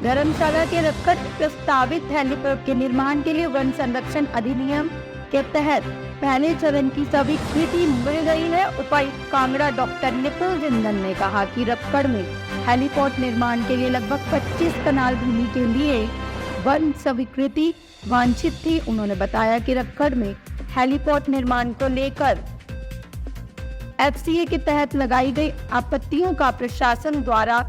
धर्मशाला के रक्कड़ प्रस्तावित हेलीपैड के निर्माण के लिए वन संरक्षण अधिनियम के तहत पहले चरण की स्वीकृति मिल गई है। उपायुक्त कांगड़ा डॉक्टर निपुल जिंदल ने कहा कि रक्कड़ में हेलीपैड निर्माण के लिए लगभग 25 कनाल भूमि के लिए वन स्वीकृति वांछित थी। उन्होंने बताया कि रक्कड़ में हेलीपैड निर्माण को लेकर एफसीए के तहत लगाई गई आपत्तियों का प्रशासन द्वारा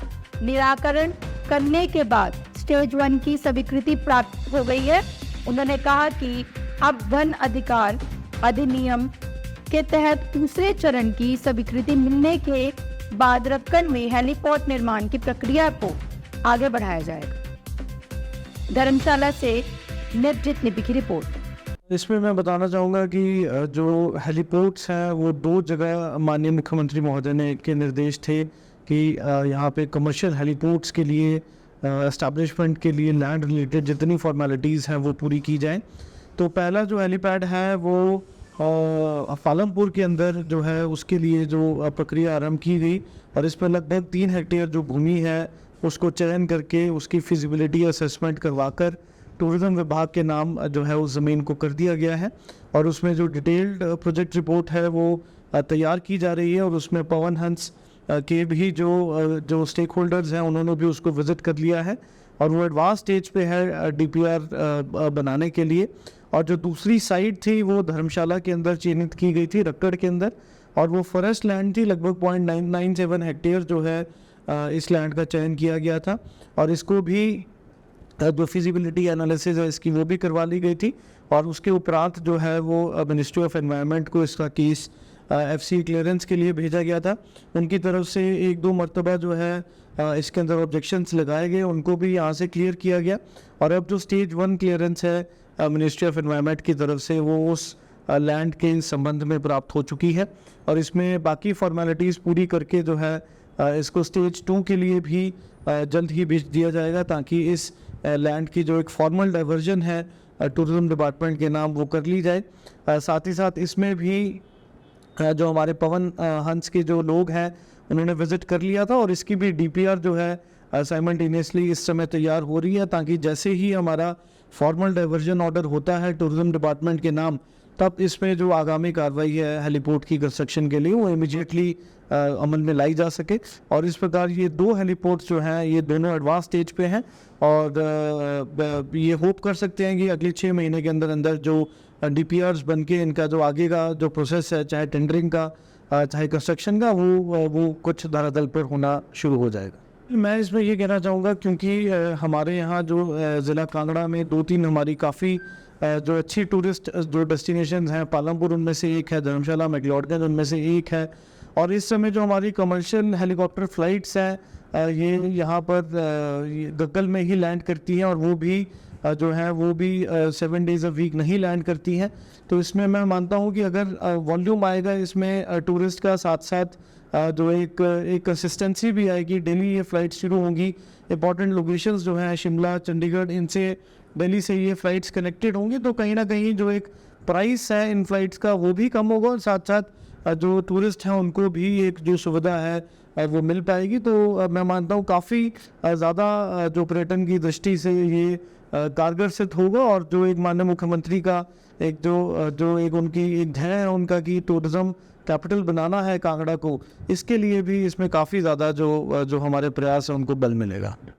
निराकरण करने के बाद स्टेज 1 की स्वीकृति प्राप्त हो गई है। उन्होंने कहा कि अब वन अधिकार अधिनियम के तहत दूसरे चरण की स्वीकृति मिलने के बाद रक्कड़ में हेलीपैड निर्माण की प्रक्रिया को आगे बढ़ाया जाएगा। धर्मशाला से निर्जित निपी की रिपोर्ट। इसमें मैं बताना चाहूँगा कि जो हेलीपोर्ट्स हैं वो 2 जगह माननीय मुख्यमंत्री महोदय ने के निर्देश थे कि यहाँ पे कमर्शियल हेलीपोर्ट्स के लिए एस्टैब्लिशमेंट के लिए लैंड रिलेटेड जितनी फॉर्मेलिटीज़ हैं वो पूरी की जाएं। तो पहला जो हेलीपैड है वो पालमपुर के अंदर जो है उसके लिए जो प्रक्रिया आरंभ की गई और इस पर लगभग 3 हेक्टेयर जो भूमि है उसको चयन करके उसकी फिजिबिलिटी असेसमेंट करवाकर टूरिज़्म विभाग के नाम जो है उस ज़मीन को कर दिया गया है और उसमें जो डिटेल्ड प्रोजेक्ट रिपोर्ट है वो तैयार की जा रही है और उसमें पवन हंस के भी जो स्टेक होल्डर्स हैं उन्होंने भी उसको विज़िट कर लिया है और वो एडवांस स्टेज पे है डीपीआर बनाने के लिए। और जो दूसरी साइड थी वो धर्मशाला के अंदर चिन्हित की गई थी रक्कड़ के अंदर और वो फॉरेस्ट लैंड थी। लगभग 0.997 हेक्टेयर जो है इस लैंड का चयन किया गया था और इसको भी जो फिजिबिलिटी एनालिसिस है इसकी वो भी करवा ली गई थी और उसके उपरांत जो है वो मिनिस्ट्री ऑफ एनवायरनमेंट को इसका केस एफसी क्लियरेंस के लिए भेजा गया था। उनकी तरफ से 1-2 मरतबा जो है इसके अंदर ऑब्जेक्शंस लगाए गए, उनको भी यहाँ से क्लियर किया गया और अब जो स्टेज 1 क्लियरेंस है मिनिस्ट्री ऑफ एनवायरनमेंट की तरफ से वो उस लैंड के संबंध में प्राप्त हो चुकी है और इसमें बाकी फॉर्मेलिटीज़ पूरी करके जो है इसको स्टेज 2 के लिए भी जल्द ही भेज दिया जाएगा ताकि इस लैंड की जो एक फॉर्मल डाइवर्जन है टूरिज़्म डिपार्टमेंट के नाम वो कर ली जाए। साथ ही साथ इसमें भी जो हमारे पवन हंस के जो लोग हैं उन्होंने विज़िट कर लिया था और इसकी भी डीपीआर जो है साइमल्टेनियसली इस समय तैयार हो रही है ताकि जैसे ही हमारा फॉर्मल डाइवर्जन ऑर्डर होता है टूरिज़्म डिपार्टमेंट के नाम तब इसमें जो आगामी कार्रवाई है हेलीपोर्ट की कंस्ट्रक्शन के लिए वो इमीडिएटली अमल में लाई जा सके। और इस प्रकार ये 2 हेलीपोर्ट्स जो हैं ये दोनों एडवांस स्टेज पे हैं और ये होप कर सकते हैं कि अगले 6 महीने के अंदर अंदर जो डीपीआरस बन के इनका जो आगे का जो प्रोसेस है चाहे टेंडरिंग का चाहे कंस्ट्रक्शन का वो कुछ धरातल पर होना शुरू हो जाएगा। मैं इसमें ये कहना चाहूँगा क्योंकि हमारे यहाँ जो ज़िला कांगड़ा में 2-3 हमारी काफ़ी जो अच्छी टूरिस्ट जो डेस्टिनेशंस हैं पालमपुर उनमें से एक है, धर्मशाला मैक्लोडगंज उनमें से एक है और इस समय जो हमारी कमर्शियल हेलीकॉप्टर फ़्लाइट्स हैं ये यहाँ पर गग्गल में ही लैंड करती हैं और वो भी जो है वो भी 7 डेज़ अ वीक नहीं लैंड करती हैं। तो इसमें मैं मानता हूँ कि अगर वॉल्यूम आएगा इसमें टूरिस्ट का साथ साथ जो एक कंसिस्टेंसी भी आएगी, डेली ये फ़्लाइट शुरू होंगी। इंपॉर्टेंट लोकेशंस जो हैं शिमला चंडीगढ़ इनसे दिल्ली से ये फ़्लाइट्स कनेक्टेड होंगी तो कहीं ना कहीं जो एक प्राइस है इन फ़्लाइट्स का वो भी कम होगा और साथ साथ जो टूरिस्ट हैं उनको भी एक जो सुविधा है वो मिल पाएगी। तो मैं मानता हूँ काफ़ी ज़्यादा जो पर्यटन की दृष्टि से ये कारगर सिद्ध होगा और जो एक माननीय मुख्यमंत्री का एक जो एक उनकी एक ध्येय है उनका कि टूरिज़्म कैपिटल बनाना है कांगड़ा को, इसके लिए भी इसमें काफ़ी ज़्यादा जो हमारे प्रयास हैं उनको बल मिलेगा।